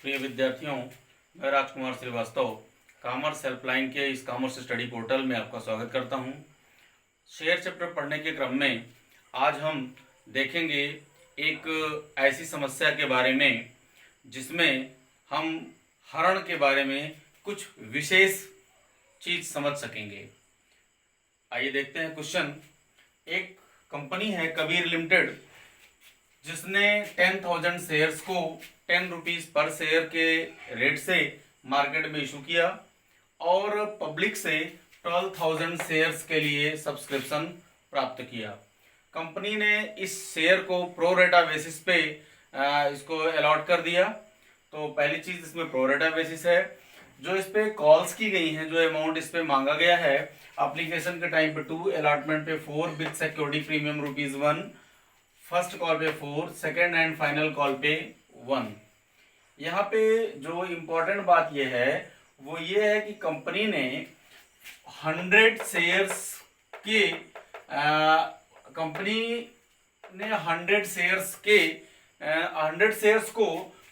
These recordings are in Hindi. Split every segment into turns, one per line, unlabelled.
प्रिय विद्यार्थियों, मैं राजकुमार श्रीवास्तव कॉमर्स हेल्पलाइन के इस कॉमर्स स्टडी पोर्टल में आपका स्वागत करता हूं। शेयर चैप्टर पढ़ने के क्रम में आज हम देखेंगे एक ऐसी समस्या के बारे में जिसमें हम हरण के बारे में कुछ विशेष चीज समझ सकेंगे। आइए देखते हैं क्वेश्चन। एक कंपनी है कबीर लिमिटेड, जिसने 10,000 शेयर्स को 10 रुपीज पर शेयर के रेट से मार्केट में इशू किया और पब्लिक से 12,000 शेयर्स के लिए सब्सक्रिप्शन प्राप्त किया। कंपनी ने इस शेयर को प्रो रेटा बेसिस पे इसको अलॉट कर दिया। तो पहली चीज इसमें प्रो रेटा बेसिस है। जो इस पे कॉल्स की गई हैं, जो अमाउंट इस पे मांगा गया है, एप्लीकेशन के टाइम पे 2, अलॉटमेंट पे 4 with security premium ₹1, first call पे 4, सेकेंड एंड फाइनल कॉल पे 1। यहाँ पे जो इम्पोर्टेंट बात यह है वो ये है कि कंपनी ने 100 शेयर्स के कंपनी ने 100 शेयर्स को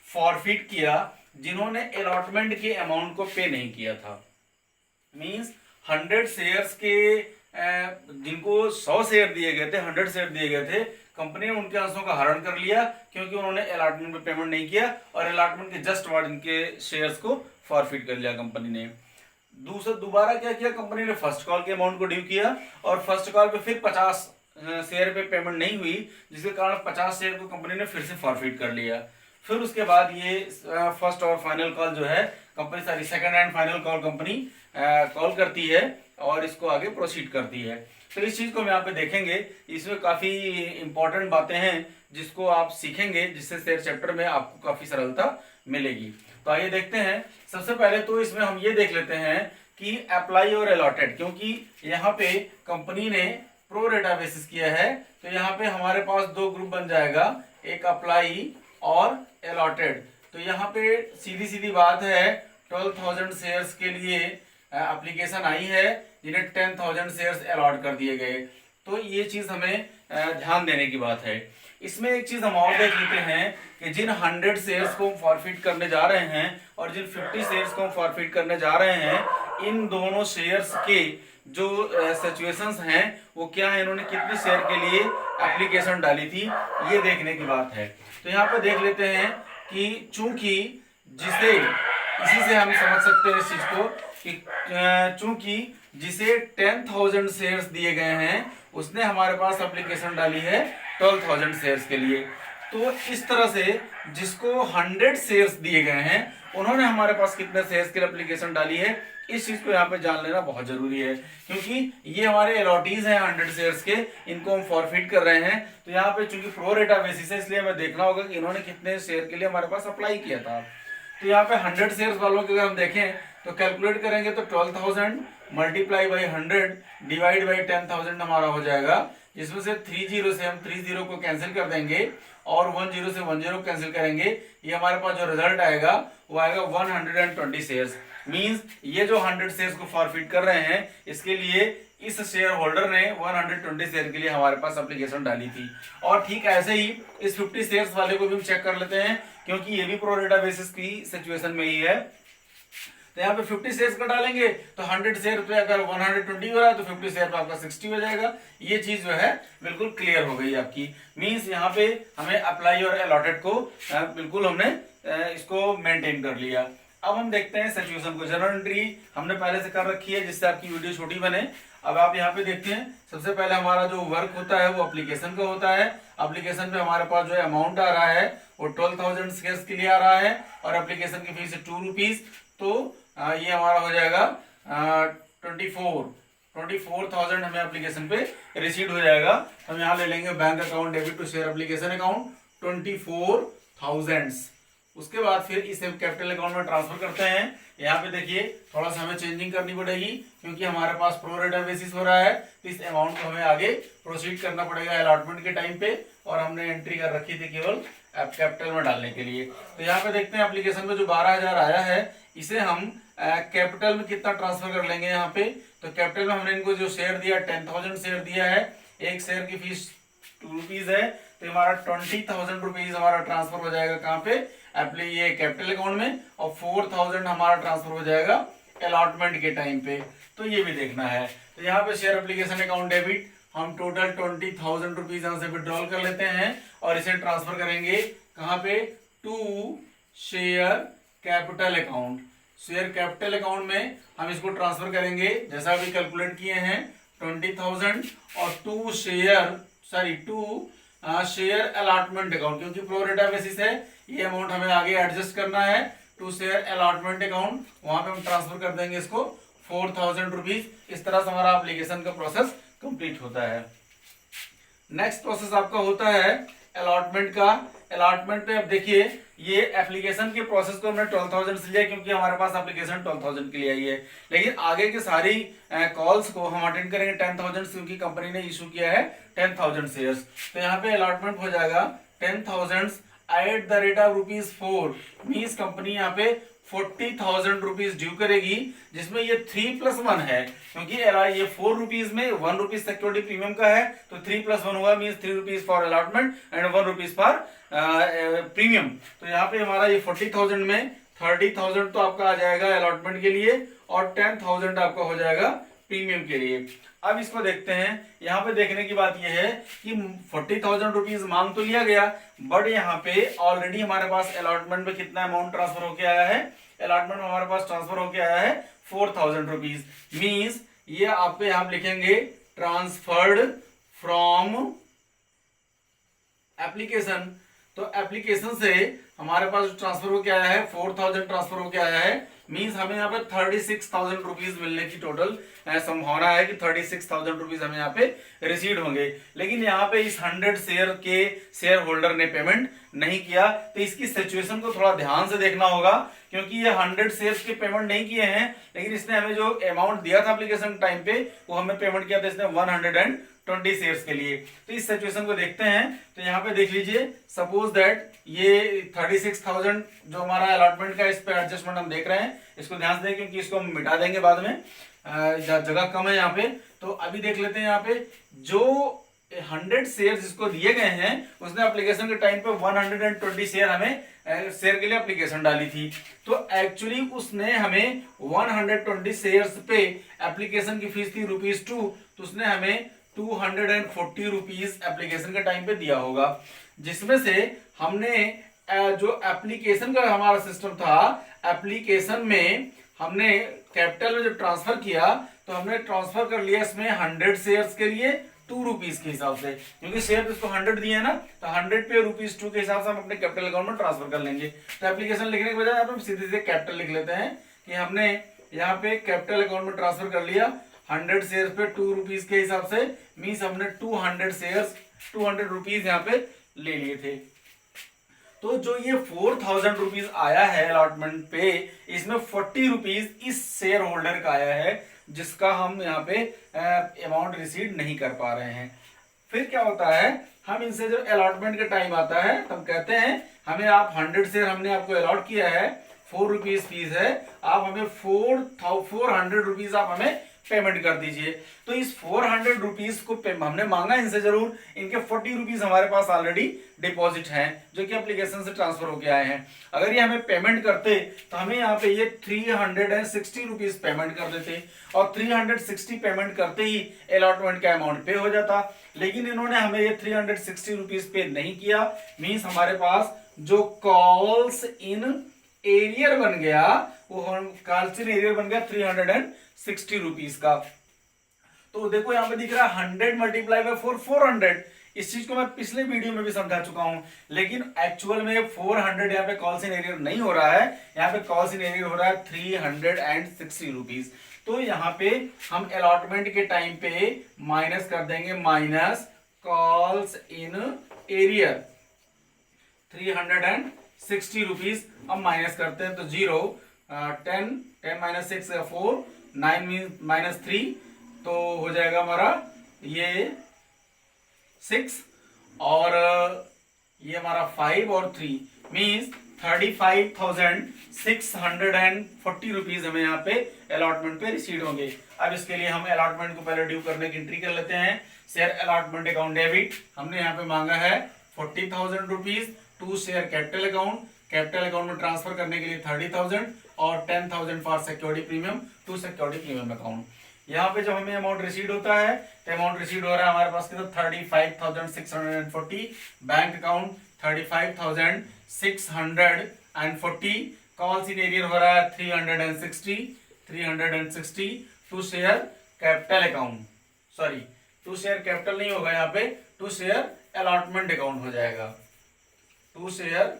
फॉरफिट किया जिन्होंने अलॉटमेंट के अमाउंट को पे नहीं किया था। मींस 100 शेयर्स के जिनको 100 शेयर दिए गए थे, 100 शेयर दिए गए थे, कंपनी ने उनके अंशों का हरण कर लिया क्योंकि उन्होंने अलॉटमेंट पे पेमेंट नहीं किया और अलॉटमेंट के जस्ट बाद इनके शेयर्स को फॉरफिट कर लिया कंपनी ने। दोबारा क्या किया, कंपनी ने फर्स्ट कॉल के अमाउंट को ड्यू किया और फर्स्ट कॉल पे फिर 50 शेयर पे पेमेंट नहीं हुई, जिसके कारण 50 शेयर को कंपनी ने फिर से फॉरफिट कर लिया। फिर उसके बाद ये फर्स्ट और फाइनल कॉल जो है company second and final call company call करती है और इसको आगे प्रोसीड करती है। तो इस चीज को हम यहाँ पे देखेंगे। इसमें काफी इंपॉर्टेंट बातें हैं जिसको आप सीखेंगे, जिससे शेयर चैप्टर में आपको काफी सरलता मिलेगी। तो आइए देखते हैं। सबसे पहले तो इसमें हम ये देख लेते हैं कि अप्लाई और अलॉटेड, क्योंकि यहाँ पे कंपनी ने प्रो रेटा बेसिस किया है तो यहाँ पे हमारे पास दो ग्रुप बन जाएगा, एक अप्लाई और अलॉटेड। तो यहाँ पे सीधी सीधी बात है, 12,000 शेयर्स के लिए एप्लीकेशन आई है जिन्हें 10,000 शेयर्स अलॉट कर दिए गए। तो ये चीज हमें ध्यान देने की बात है। इसमें एक चीज हम और देख लेते हैं कि जिन 100 शेयर्स को हम फॉरफिट करने जा रहे हैं और जिन 50 शेयर्स को हम फॉरफिट करने जा रहे हैं, इन दोनों शेयर्स के जो सिचुएशंस हैं वो क्या है, इन्होंने कितनी शेयर के लिए एप्लीकेशन डाली थी, ये देखने की बात है। तो यहाँ पे देख लेते हैं कि चूंकि इसी से हम समझ सकते हैं इस चीज को कि चूंकि जिसे 10,000 शेयर्स दिए गए हैं उसने हमारे पास एप्लीकेशन डाली है 12,000 शेयर्स के लिए। तो इस तरह से जिसको 100 शेयर्स दिए गए हैं उन्होंने हमारे पास कितने शेयर्स के लिए एप्लीकेशन डाली है, इस चीज को यहाँ पे जान लेना बहुत जरूरी है, क्योंकि ये हमारे अलॉटीज हैं 100 शेयर्स के, इनको हम फॉरफिट कर रहे हैं। तो यहाँ पे चूंकि प्रो रेटा बेसिस है, इसलिए हमें देखना होगा कि इन्होंने कितने शेयर के लिए हमारे पास अप्लाई किया था। तो यहाँ पे 100 शेयर्स वालों के अगर हम देखें तो कैलकुलेट करेंगे तो 12,000 मल्टीप्लाई बाई 100 डिवाइड बाई 10,000 हमारा हो जाएगा, जिसमें से 30 से हम 30 को कैंसिल कर देंगे और 10 से 10 कैंसिल करेंगे। ये हमारे पास जो रिजल्ट आएगा वो आएगा 120 शेयर्स। मींस ये जो 100 शेयर्स को फॉरफिट कर रहे हैं, इसके लिए इस शेयर होल्डर ने 120 शेयर के लिए हमारे पास एप्लीकेशन डाली थी। और ठीक ऐसे ही इस 50 शेयर्स वाले को भी हम चेक कर लेते हैं, क्योंकि ये भी प्रो रेटा बेसिस की सिचुएशन में ही है। तो यहाँ पे 50 शेयर्स का डालेंगे तो 100 शेयर पे अगर 120 हो रहा है तो 50 शेयर पे आपका 60 हो जाएगा। ये चीज जो है बिल्कुल क्लियर हो गई आपकी। मींस यहाँ पे हमें अप्लाई और अलॉटेड को बिल्कुल हमने इसको मेंटेन कर लिया। अब हम देखते हैं सिचुएशन को। जनरल एंट्री हमने पहले से कर रखी है जिससे आपकी वीडियो छोटी बने। अब आप यहाँ पे देखते हैं, सबसे पहले हमारा जो वर्क होता है वो एप्लीकेशन का होता है। एप्लीकेशन पे हमारे पास जो अमाउंट आ रहा है वो 12,000 शेयर्स के लिए आ रहा है और एप्लीकेशन की फीस है ₹2। तो ये हमारा हो जाएगा 24,000 हमें एप्लीकेशन पे रिसीव हो जाएगा। हम यहाँ ले लेंगे bank account debit to share application account 24,000। उसके बाद फिर इसे कैपिटल अकाउंट में ट्रांसफर करते हैं। यहाँ पे देखिए थोड़ा सा हमें चेंजिंग करनी पड़ेगी क्योंकि हमारे पास प्रो रेटा बेसिस हो रहा है, तो इस अमाउंट को हमें आगे प्रोसीड करना पड़ेगा अलॉटमेंट के टाइम पे, और हमने एंट्री कर रखी थी केवल कैपिटल में डालने के लिए। तो यहाँ पे देखते हैं एप्लीकेशन में जो 12,000 आया है इसे हम कैपिटल में कितना ट्रांसफर कर लेंगे। यहाँ पे तो कैपिटल में हमने इनको जो शेयर दिया 10,000 शेयर दिया है, एक शेयर की फीस ₹2 है, तो हमारा 20,000 रुपीज हमारा ट्रांसफर हो जाएगा कहाँ पे, ये कैपिटल अकाउंट में, और 4,000 हमारा ट्रांसफर हो जाएगा अलॉटमेंट के टाइम पे। तो ये भी देखना है। तो यहाँ पे शेयर एप्लीकेशन अकाउंट डेबिट, हम टोटल 20,000 रुपीज यहाँ से विड्रॉल कर लेते हैं और इसे ट्रांसफर करेंगे कहाँ पे, to share capital account. Share capital account में हम इसको ट्रांसफर करेंगे जैसा अभी कैलकुलेट किए हैं 20,000, और टू शेयर अलॉटमेंट अकाउंट, क्योंकि प्रोरेटा बेसिस है, ये अमाउंट हमें आगे एडजस्ट करना है। टू शेयर अलॉटमेंट अकाउंट, वहां पे हम ट्रांसफर कर देंगे इसको 4,000 रुपीज। इस तरह से हमारा एप्लीकेशन का प्रोसेस कंप्लीट होता है। नेक्स्ट प्रोसेस आपका होता है अलॉटमेंट का। अलॉटमेंट पे अब देखिए, ये एप्लीकेशन के प्रोसेस को हमने 12,000 से लिया क्योंकि हमारे पास एप्लीकेशन 12,000 के लिए आई है, लेकिन आगे की सारी कॉल्स को हम अटेंड करेंगे 10,000 क्योंकि कंपनी ने इशू किया है 10,000 शेयर्स। तो यहाँ पे अलॉटमेंट हो जाएगा 10,000 at the rate of ₹4, means company यहाँ पे 40,000 रुपीज ड्यू करेगी, जिसमें ये 3+1 है, क्योंकि ये 4 रुपीज में 1 रुपीज सिक्योरिटी प्रीमियम का है, तो 3+1 होगा, means 3 rupees for allotment and 1 rupees for premium. तो यहाँ पे हमारा ये 40,000 में 30,000 तो आपका आ जाएगा अलॉटमेंट के लिए और 10,000 आपका हो जाएगा प्रीमियम के लिए। अब इसको देखते हैं। यहाँ पे देखने की बात यह है कि 40,000 रुपीज मांग तो लिया गया, बट यहाँ पे ऑलरेडी हमारे पास अलॉटमेंट में कितना अमाउंट ट्रांसफर होके आया है, अलॉटमेंट में हमारे पास ट्रांसफर होके आया है 4,000 रुपीज। मीन्स ये आपको यहाँ लिखेंगे ट्रांसफर्ड फ्रॉम एप्लीकेशन। तो एप्लीकेशन से हमारे पास ट्रांसफर होके आया है 4,000 ट्रांसफर होके आया है, मीन्स हमें यहाँ पे 36,000 रुपीज मिलने की टोटल संभावना है कि 36,000 रुपीज हमें यहाँ पे रिसीव होंगे। लेकिन यहाँ पे इस 100 शेयर के शेयर होल्डर ने पेमेंट नहीं किया, तो इसकी सिचुएशन को थोड़ा ध्यान से देखना होगा, क्योंकि ये 100 शेयर्स के पेमेंट नहीं किए हैं, लेकिन इसने हमें जो अमाउंट दिया था एप्लीकेशन टाइम पे वो हमें पेमेंट किया था इसने 120 शेयर्स के लिए। तो इस सिचुएशन को देखते हैं। तो यहाँ पे देख लीजिए, सपोज दैट ये 36,000 जो हमारा अलॉटमेंट का, इस पे एडजस्टमेंट हम देख रहे हैं, इसको ध्यान से दें क्योंकि इसको हम मिटा देंगे बाद में, जगह कम है यहाँ पे। तो अभी देख लेते हैं यहाँ पे जो 100 शेयर जिसको दिए गए हैं उसने एप्लीकेशन के टाइम पे 120 शेयर हमें शेयर के लिए एप्लीकेशन डाली थी। तो एक्चुअली उसने हमें 120 शेयर्स पे एप्लीकेशन की फीस थी ₹2, तो उसने हमें 240 रुपीज एप्लीकेशन के टाइम पे दिया होगा, जिसमें से हमने जो एप्लीकेशन का हमारा सिस्टम था, एप्लीकेशन में हमने कैपिटल में जो ट्रांसफर किया तो हमने ट्रांसफर कर लिया इसमें 100 शेयर्स के लिए ₹2 के हिसाब से, क्योंकि शेयर इसको 100 दिए है ना, तो 100 पे ₹2 के हिसाब से हम अपने कैपिटल अकाउंट में ट्रांसफर कर लेंगे। तो एप्लीकेशन लिखने के बजाय हम सीधे सीधे कैपिटल लिख लेते हैं कि हमने यहाँ पे कैपिटल अकाउंट में ट्रांसफर कर लिया 100 शेयर पे ₹2 के हिसाब से, मीन्स हमने 200 शेयर्स 200 रुपीज यहाँ पे ले लिए थे। तो जो ये 4,000 रुपीज आया है अलॉटमेंट पे, इसमें 40 रुपीज इस शेयर होल्डर का आया है, जिसका हम यहाँ पे अमाउंट रिसीव नहीं कर पा रहे हैं। फिर क्या होता है, हम इनसे जो अलॉटमेंट का टाइम आता है तब कहते हैं हमें आप 100 शेयर हमने आपको अलॉट किया है, 4 रुपीज फीस है, आप हमें 400 रुपीज आप हमें पेमेंट कर दीजिए। तो इस 400 रुपीज को हमने मांगा इनसे जरूर, इनके 40 रुपीज हमारे पास ऑलरेडी डिपॉजिट हैं जो कि एप्लीकेशन से ट्रांसफर होके आए हैं। अगर ये हमें पेमेंट करते तो हमें यहाँ पे ये 360 रुपीज पेमेंट कर देते और 360 पेमेंट करते ही अलॉटमेंट का अमाउंट पे हो जाता, लेकिन इन्होंने हमें ये 360 रुपीज पे नहीं किया। मीन्स हमारे पास जो कॉल्स इन एरियर बन गया, वो कॉल्स इन एरियर बन गया 360 रुपीज का। तो देखो यहाँ पे दिख रहा है 100 मल्टीप्लाई बाय 400। इस चीज को मैं पिछले वीडियो में भी समझा चुका हूं, लेकिन एक्चुअल में 400 यहाँ पे कॉल्स इन एरियर नहीं हो रहा है, यहाँ पे कॉल्स इन एरियर हो रहा है 360 रुपीज। तो यहाँ पे हम अलॉटमेंट के टाइम पे माइनस कर देंगे, minus calls in arrear 360 rupees. अब माइनस करते हैं तो 0 10 माइनस 6 4 9 माइनस 3, तो हो जाएगा हमारा ये 6 और ये हमारा 5 और 3, मीन्स 35,640 रुपीज हमें यहाँ पे अलॉटमेंट पे रिसीव होंगे। अब इसके लिए हम अलॉटमेंट को पहले ड्यू करने की एंट्री कर लेते हैं। शेयर अलॉटमेंट अकाउंट डेबिट हमने यहाँ पे मांगा है 40,000 rupees to share capital account, capital account में ट्रांसफर करने के लिए 30,000 और 10,000 for security premium to security premium account. यहाँ पे जब हमें अमाउंट रिसीव होता है तो अमाउंट रिसीव हो रहा है हमारे पास कितना 35,640, bank account 35,640, call in arrear हो रहा है 360 to share capital account, sorry to share capital नहीं होगा यहाँ पे, टू शेयर अलॉटमेंट अकाउंट हो जाएगा, टू शेयर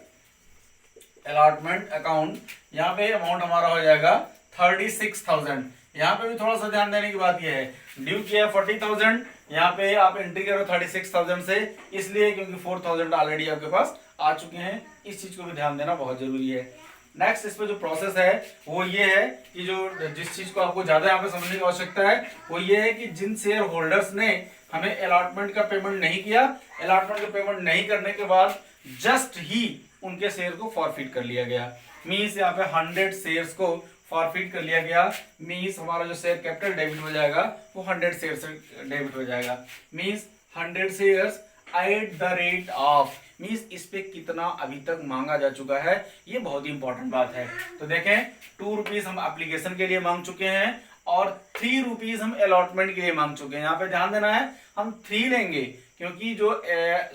अलॉटमेंट अकाउंट। यहाँ पे अमाउंट हमारा हो जाएगा 36,000। यहाँ पे भी थोड़ा सा ध्यान देने की बात यह है, ड्यू किया 40,000, यहाँ पे आप एंट्री करो 36,000 से, इसलिए क्योंकि 4,000 ऑलरेडी आपके पास आ चुके हैं। इस चीज को भी ध्यान देना बहुत जरूरी है। नेक्स्ट इस पे जो प्रोसेस है वो ये है कि जो जिस चीज को आपको ज्यादा यहाँ पे समझने की आवश्यकता है वो ये है कि जिन शेयर होल्डर्स ने हमें अलॉटमेंट का पेमेंट नहीं किया, अलॉटमेंट का पेमेंट नहीं करने के बाद जस्ट ही उनके शेयर को फॉरफिट कर लिया गया। मींस यहाँ पे 100 शेयर्स को फॉरफिट कर लिया गया। मींस हमारा जो शेयर कैपिटल डेबिट हो जाएगा वो 100 शेयर से डेबिट हो जाएगा। Means 100 shares at the rate of, means इस पे कितना अभी तक मांगा जा चुका है, ये बहुत ही इंपॉर्टेंट बात है। तो देखें 2 रुपीज हम एप्लीकेशन के लिए मांग चुके हैं और 3 रुपीज हम अलॉटमेंट के लिए मांग चुके हैं। यहाँ पे ध्यान देना है हम 3 लेंगे क्योंकि जो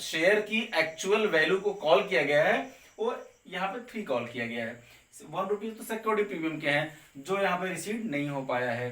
शेयर की एक्चुअल वैल्यू को कॉल किया गया है वो यहाँ पे 3 कॉल किया गया है। 1 रुपीज तो सिक्योरिटी प्रीमियम के हैं जो यहाँ पे रिसीव नहीं हो पाया है।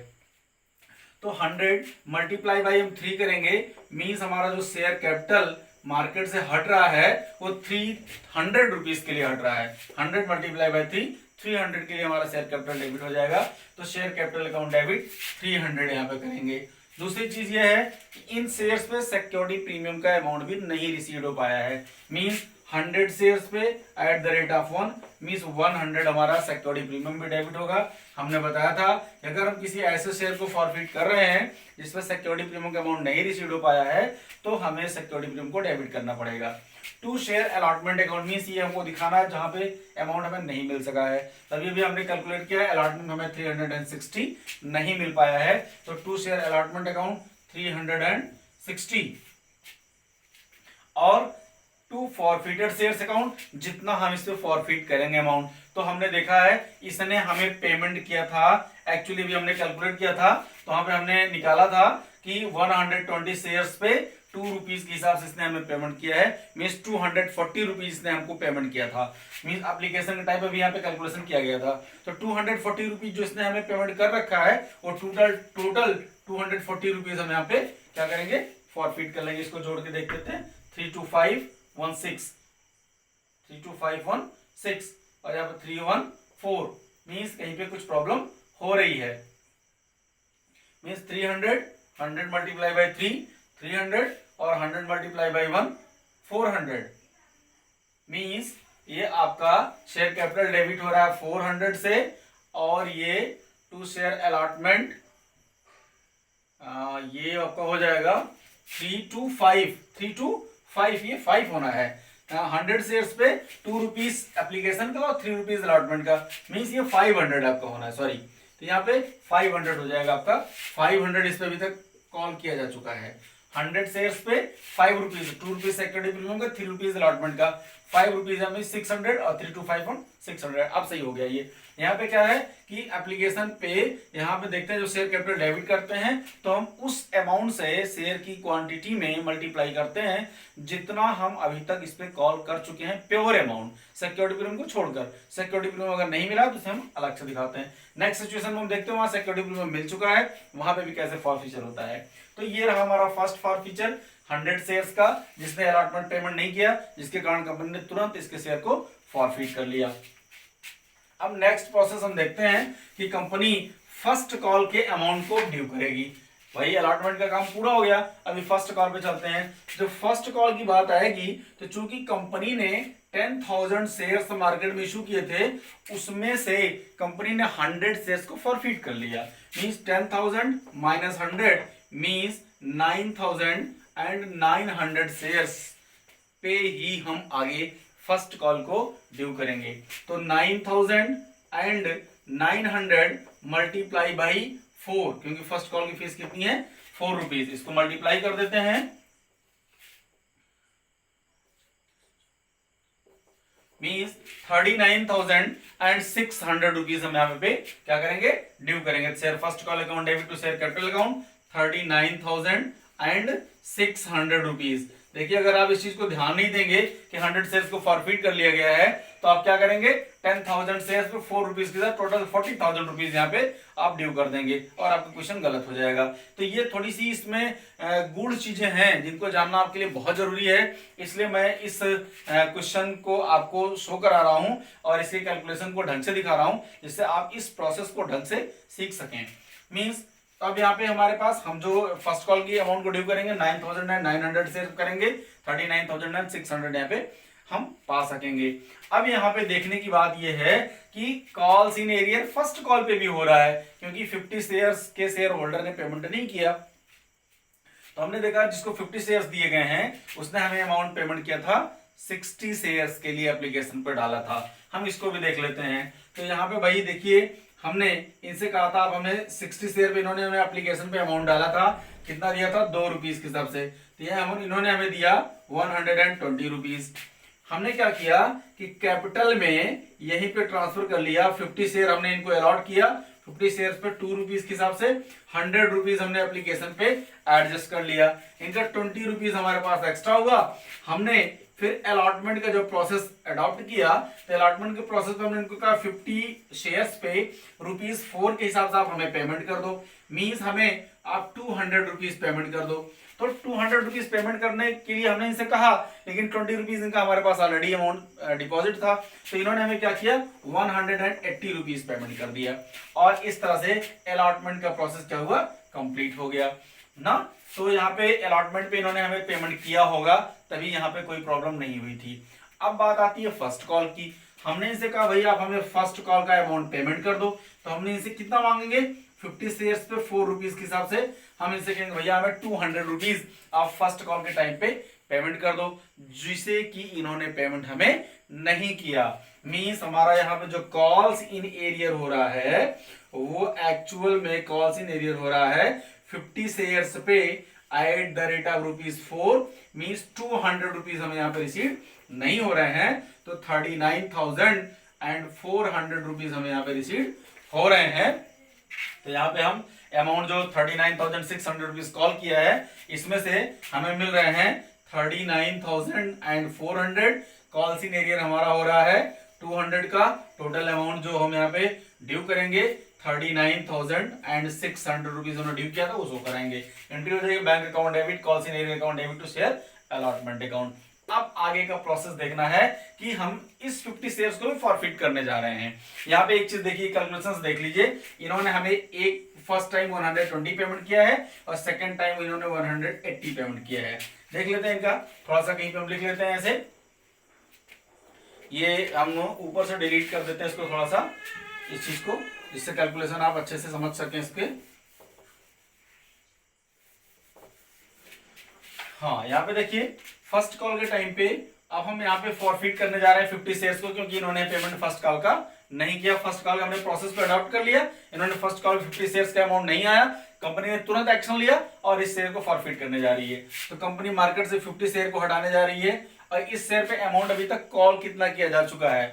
तो 100 मल्टीप्लाई बाई हम 3 करेंगे, मीन्स हमारा जो शेयर कैपिटल मार्केट से हट रहा है वो 300 रुपीज के लिए हट रहा है। 100 मल्टीप्लाई बाई 3 300 के लिए हमारा शेयर कैपिटल डेबिट हो जाएगा। तो शेयर कैपिटल अकाउंट डेबिट 300 यहाँ पे करेंगे। दूसरी चीज ये है कि इन शेयर्स पे सिक्योरिटी प्रीमियम का अमाउंट भी नहीं रिसीव हो पाया है। मींस 100 शेयर्स पे at the rate of 1 means 100 हमारा सिक्योरिटी प्रीमियम भी डेबिट होगा। हमने बताया था कि अगर हम किसी ऐसे शेयर को फॉरफिट कर रहे हैं जिसमें सिक्योरिटी प्रीमियम का अमाउंट नहीं रिसीव हो पाया है तो हमें सिक्योरिटी प्रीमियम को डेबिट करना पड़ेगा। To share allotment account means ये हमको दिखाना है जहां पे अमाउंट हमें नहीं मिल सका है। तभी भी हमने कैलकुलेट किया है, अलॉटमेंट हमें 360 नहीं मिल पाया है। तो टू शेयर अलॉटमेंट अकाउंट 360 और टू फॉरफिटेड शेयर्स अकाउंट जितना हम इस पे फॉरफिट करेंगे अमाउंट। तो हमने देखा है इसने हमें पेमेंट किया था, एक्चुअली भी हमने कैलकुलेट किया था तो वहां पे हमने निकाला था कि 120 शेयर्स पे 2 रुपीज के हिसाब से इसने हमें पेमेंट किया है। मीन्स 240 रुपीज इसने हमको पेमेंट किया था। मीन्स एप्लीकेशन के टाइप पे भी यहाँ पे कैलकुलेशन किया गया था। तो 240 रुपीज जो इसने हमें पेमेंट कर रखा है वो टोटल 240 रुपीज हम यहाँ पे क्या करेंगे फॉरफिट कर लेंगे। इसको जोड़ के देख लेते हैं 32516 और यहाँ पे 314 मीन्स कहीं पे कुछ प्रॉब्लम हो रही है। मीन्स 100 मल्टीप्लाई बाई 300 और 100 मल्टीप्लाई बाई 1 400 मीन्स ये आपका शेयर कैपिटल डेबिट हो रहा है 400 से और ये टू शेयर अलॉटमेंट ये आपका हो जाएगा 325 ये 5 होना है। 100 शेयर्स पे 2 रुपीज एप्लीकेशन का और 3 रुपीज अलॉटमेंट का मीन्स ये 500 आपका होना है, सॉरी। तो यहाँ पे 500 हो जाएगा आपका। 500 इस पे अभी तक कॉल किया जा चुका है। 100 शेयर्स पे 5 रुपीज, 2 रुपीज सिक्योरिटी प्रीमियम का, 3 रुपीज अलॉटमेंट का, 5 रुपीज हमें 600 और 325 600। अब सही हो गया ये। यहाँ पे क्या है कि एप्लीकेशन पे यहाँ पे देखते हैं जो शेयर कैपिटल डेबिट करते हैं तो हम उस अमाउंट से शेयर की क्वांटिटी में मल्टीप्लाई करते हैं जितना हम अभी तक इस पे कॉल कर चुके हैं प्योर अमाउंट, सिक्योरिटी प्रीमियम को छोड़कर। सिक्योरिटी प्रीमियम अगर नहीं मिला तो उसे हम अलग से दिखाते हैं। नेक्स्ट सिचुएशन में हम देखते हैं वहां सिक्योरिटी प्रीमियम मिल चुका है, वहां पे भी कैसे फॉरफीचर होता है। तो ये रहा हमारा फर्स्ट फॉरफीचर 100 शेयर्स का जिसने अलॉटमेंट पेमेंट नहीं किया, जिसके कारण कंपनी ने तुरंत इसके शेयर को फॉरफिट कर लिया। अब नेक्स्ट प्रोसेस हम देखते हैं कि कंपनी फर्स्ट कॉल के अमाउंट को ड्यू करेगी। वही अलॉटमेंट का काम पूरा हो गया, अभी फर्स्ट कॉल पे चलते हैं। जो फर्स्ट कॉल की बात आएगी तो चूंकि कंपनी ने 10,000 शेयर्स मार्केट में इशू किए थे उसमें से कंपनी ने 100 शेयर्स को फॉरफिट कर लिया। मींस 10,000 माइनस 100 मींस 9,900 शेयर्स पे ही हम आगे फर्स्ट कॉल को ड्यू करेंगे। तो 9,900 मल्टीप्लाई बाई 4 क्योंकि फर्स्ट कॉल की फीस कितनी है 4 रुपीज, इसको मल्टीप्लाई कर देते हैं मीन्स 39,600 रुपीज हम यहाँ पे क्या करेंगे, ड्यू करेंगे। Share first call account debit to share capital account 39,600 rupees. देखिए अगर आप इस चीज को ध्यान नहीं देंगे कि 100 शेयर्स को फॉरफिट कर लिया गया है, तो आप क्या करेंगे, 10,000 शेयर्स पे 4 रुपीज के साथ टोटल 40,000 रुपीज यहाँ पे आप ड्यू कर देंगे और आपका क्वेश्चन गलत हो जाएगा। तो ये थोड़ी सी इसमें गूढ़ चीजें हैं जिनको जानना आपके लिए बहुत जरूरी है, इसलिए मैं इस क्वेश्चन को आपको शो करा रहा हूं और इसके कैलकुलेशन को ढंग से दिखा रहा हूं, जिससे आप इस प्रोसेस को ढंग से सीख सकें। मीन्स अब यहाँ पे हमारे पास हम जो फर्स्ट कॉल की अमाउंट को ड्यू करेंगे 9,900 से करेंगे, 39,600 यहाँ पे हम पा सकेंगे। अब यहाँ पे देखने की बात यह है कि calls in arrear first call पे भी हो रहा है, क्योंकि 50 शेयर्स के शेयर होल्डर ने पेमेंट नहीं किया। तो हमने देखा जिसको 50 शेयर्स दिए गए हैं उसने हमें अमाउंट पेमेंट किया था 60 शेयर्स के लिए एप्लीकेशन पर डाला था। हम इसको भी देख लेते हैं। तो यहाँ पे भाई देखिए हमने इनसे कहा था, अब हमें 60 शेयर पे इन्होंने हमें एप्लीकेशन पे अमाउंट डाला था, कितना दिया था, 2 रुपीज के हिसाब से। तो ये इन्होंने हमें दिया 120 रुपीज। हमने क्या किया कि कैपिटल में यहीं पे ट्रांसफर कर लिया, 50 शेयर हमने इनको अलॉट किया, 50 शेयर्स पे 2 रुपीज के हिसाब से 100 रुपीज हमने एप्लीकेशन पे एडजस्ट कर लिया। इनका 20 रुपीज हमारे पास एक्स्ट्रा हुआ। हमने फिर अलॉटमेंट का जो प्रोसेस अडॉप्ट किया, तो अलॉटमेंट के प्रोसेस पे हमने इनको कहा 50 शेयर्स पे ₹4 के हिसाब से आप हमें पेमेंट कर दो। मींस हमें आप 200 रुपीज पेमेंट कर दो। तो 200 रुपीज पेमेंट करने के लिए हमने इनसे कहा, लेकिन 20 रुपीज इनका हमारे पास ऑलरेडी अमाउंट डिपॉजिट था, तो इन्होंने हमें क्या किया, 180 रुपीज पेमेंट कर दिया। और इस तरह से अलॉटमेंट का प्रोसेस क्या हुआ, कंप्लीट हो गया ना। तो यहाँ पे अलॉटमेंट पे इन्होंने हमें पेमेंट किया होगा, तभी यहाँ पे कोई प्रॉब्लम नहीं हुई थी। अब बात आती है फर्स्ट कॉल की। हमने इनसे कहा भैया आप हमें फर्स्ट कॉल का अमाउंट पेमेंट कर दो। तो हमने इनसे कितना मांगेंगे, 50 शेयर्स पे 4 रुपीज के हिसाब से हम इनसे कहेंगे भैया हमें 200 रुपीज आप फर्स्ट कॉल के टाइम पे पेमेंट कर दो, जिसे कि इन्होंने पेमेंट हमें नहीं किया। मींस हमारा यहाँ पे जो कॉल्स इन एरियर हो रहा है वो एक्चुअल में कॉल्स इन एरियर हो रहा है 50 शेयर्स पे ₹4 मींस 200 रुपीज हमें यहाँ पे रिसीव नहीं हो रहे हैं। तो 39,400 रुपीज हमें यहाँ पे रिसीव हो रहे हैं। तो यहाँ पे हम अमाउंट जो 39,600 रुपीज कॉल किया है, इसमें से हमें मिल रहे हैं 39,400। कॉल्स इन एरियर हमारा हो रहा है 200 का। टोटल अमाउंट जो हम यहाँ पे ड्यू करेंगे 39,600 रुपीज उन्होंने ड्यू किया था, वो शो कराएंगे। एंट्री हो जाएगी bank account debit, calls in arrear account debit to share allotment account. अब आगे का प्रोसेस देखना है कि हम इस 50 शेयर्स को भी फॉरफिट करने जा रहे हैं। यहाँ पे एक चीज देखिए, कैलकुलेशंस देख लीजिए। इन्होंने हमें एक फर्स्ट टाइम 120 पेमेंट किया है और सेकंड टाइम इन्होंने 180 पेमेंट किया है। देख लेते हैं इनका, थोड़ा सा कहीं पे हम लिख लेते हैं ऐसे, ये हम ऊपर से डिलीट कर देते हैं इसको थोड़ा सा, इस चीज को, जिससे कैलकुलेशन आप अच्छे से समझ सकें इसके। हाँ यहाँ पे देखिए फर्स्ट कॉल के टाइम पे अब हम यहाँ पे फॉरफिट करने जा रहे हैं 50 शेयर्स को, क्योंकि इन्होंने पेमेंट फर्स्ट कॉल का नहीं किया। फर्स्ट कॉल का हमने प्रोसेस पे अडॉप्ट कर लिया, इन्होंने फर्स्ट कॉल 50 शेयर्स का अमाउंट नहीं आया, कंपनी ने तुरंत एक्शन लिया और इस शेयर को फॉरफिट करने जा रही है। तो कंपनी मार्केट से 50 शेयर को हटाने जा रही है और इस शेयर पे अमाउंट अभी तक कॉल कितना किया जा चुका है,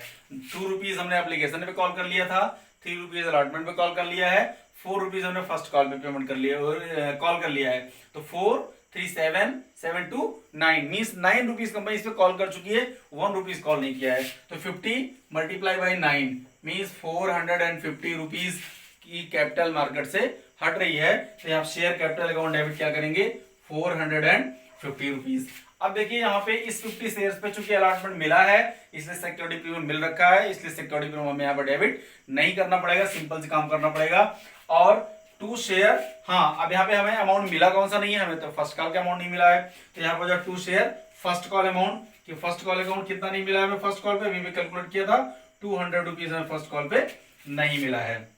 2 रुपीज हमने एप्लीकेशन पे कॉल कर लिया था, 3 रुपीज अलॉटमेंट पे कॉल कर लिया है, 4 रुपीज हमने फर्स्ट कॉल पे पेमेंट कर लिया और कॉल कर लिया है। तो 4 3 7 7 2 9 मींस 9 रुपीज कंपनी इस पे कॉल कर चुकी है, 1 रुपीज कॉल नहीं किया है। तो 50 मल्टीप्लाई बाई 9 मींस 450 रुपीज की कैपिटल मार्केट से हट रही है। तो यहाँ शेयर कैपिटल अकाउंट डेबिट क्या करेंगे, 450 रुपीज। अब देखिए यहाँ पे इस 50 शेयर्स पे चूंकि अलॉटमेंट मिला है, इसलिए सिक्योरिटी प्रीमियम मिल रखा है, इसलिए सिक्योरिटी प्रीमियम हमें यहाँ पर डेबिट नहीं करना पड़ेगा, सिंपल से काम करना पड़ेगा। और 2 शेयर, हाँ अब यहाँ पे हमें अमाउंट मिला कौन सा नहीं है, हमें तो फर्स्ट कॉल का अमाउंट नहीं मिला है। तो यहाँ पर जो 2 शेयर फर्स्ट कॉल अमाउंट, कि फर्स्ट कॉल अकाउंट कितना नहीं मिला है हमें फर्स्ट कॉल पे, अभी भी कैलकुलेट किया था 200 रुपीज हमें फर्स्ट कॉल पे नहीं मिला है।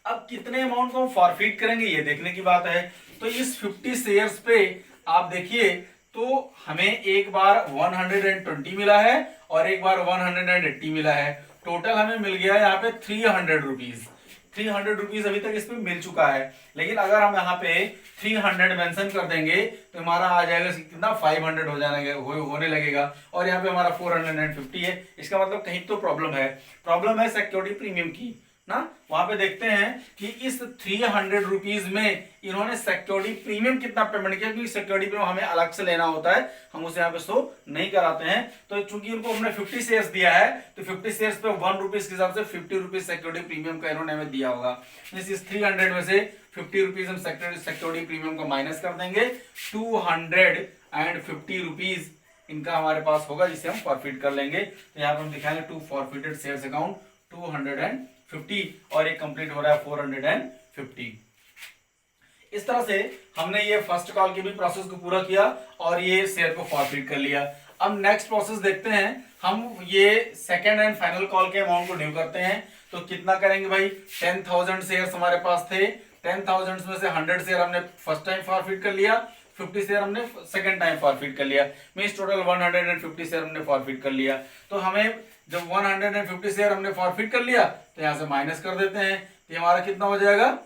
अब कितने अमाउंट को हम फॉरफिट करेंगे ये देखने की बात है। तो इस 50 शेयर्स पे आप देखिए तो हमें एक बार 120 मिला है और एक बार 180 मिला है। टोटल हमें मिल गया यहाँ पे 300 रुपीज। 300 अभी तक इस पे मिल चुका है, लेकिन अगर हम यहाँ पे 300 मेंशन कर देंगे तो हमारा आ जाएगा कितना 500 हो जाने होने लगेगा, और यहाँ पे हमारा 450 है। इसका मतलब कहीं तो प्रॉब्लम है सिक्योरिटी प्रीमियम की ना। वहां पे देखते हैं कि इस 300 रुपीज में इन्होंने सिक्योरिटी प्रीमियम कितना पेमेंट किया, क्योंकि सिक्योरिटी प्रीमियम हमें अलग से लेना होता है, हम उसे यहाँ पे शो नहीं कराते हैं। तो चूंकि इनको हमने 50 शेयर्स दिया है तो 50 शेयर्स पे 1 रुपीज के हिसाब से 50 रुपीज सिक्योरिटी प्रीमियम का इन्होंने हमें दिया होगा। इस 300 में से 50 रुपीज हम सिक्योरिटी प्रीमियम को माइनस कर देंगे, 250 रुपीज इनका हमारे पास होगा जिसे हम फॉरफिट कर लेंगे। तो यहाँ पर हम दिखाएंगे टू फॉरफिटेड शेयर्स अकाउंट 250 और ये कंप्लीट हो रहा है 450। इस तरह से हमने ये फर्स्ट कॉल के भी प्रोसेस को पूरा किया और ये शेयर को फॉरफिट कर लिया। अब नेक्स्ट प्रोसेस देखते हैं, हम ये सेकेंड एंड फाइनल कॉल के अमाउंट को ड्यू करते हैं। तो कितना करेंगे भाई, 10,000 शेयर्स हमारे पास थे, 10,000 में से 100 शेयर हमने फर्स्ट टाइम फॉरफिट कर लिया, 50 शेयर हमने सेकंड टाइम फॉरफिट कर लिया, मींस टोटल 150 शेयर हमने फॉरफिट कर लिया। तो हमें जब 150 शेयर हमने फॉरफिट कर लिया तो यहां से माइनस कर देते हैं, तो ये हमारा कितना हो जाएगा,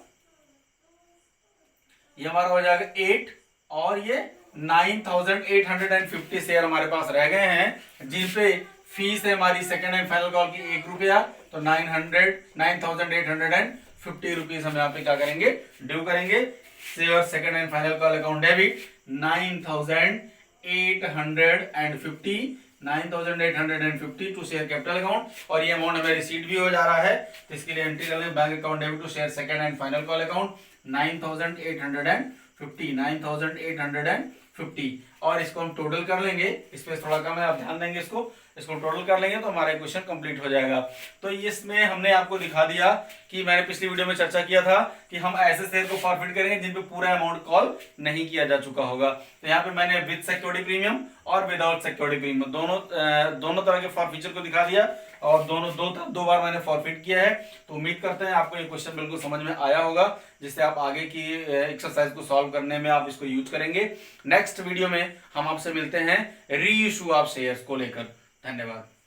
ये हमारा हो जाएगा 8, और ये 9,850 शेयर हमारे पास रह गए हैं जिनपे फीस है हमारी सेकंड एंड फाइनल कॉल की 1 रुपया। तो 9,850 रुपीज हम यहाँ पे क्या करेंगे, ड्यू करेंगे। Share second and final call account debit 9,850 to share capital account, और ये अमाउंट हमें रिसीट भी हो जा रहा है। तो इसके लिए एंट्री कर लेंगे, bank account debit to share second and final call account 9,850, और इसको हम टोटल कर लेंगे। इस पे थोड़ा कम है, आप ध्यान देंगे इसको टोटल कर लेंगे तो हमारा क्वेश्चन कंप्लीट हो जाएगा। तो इसमें हमने आपको दिखा दिया कि मैंने पिछली वीडियो में चर्चा किया था कि हम ऐसे शेयर को फॉरफिट करेंगे जिन पे पूरा अमाउंट कॉल नहीं किया जा चुका होगा। तो यहाँ पे मैंने विद सिक्योरिटी प्रीमियम और विदाउट सिक्योरिटी प्रीमियम दोनों तरह के फॉरफीचर को दिखा दिया, और दो बार मैंने फॉरफिट किया है। तो उम्मीद करते हैं आपको ये क्वेश्चन बिल्कुल समझ में आया होगा, जिससे आप आगे की एक्सरसाइज को सॉल्व करने में आप इसको यूज करेंगे। नेक्स्ट वीडियो में हम आपसे मिलते हैं री इशू ऑफ शेयर्स को लेकर। धन्यवाद।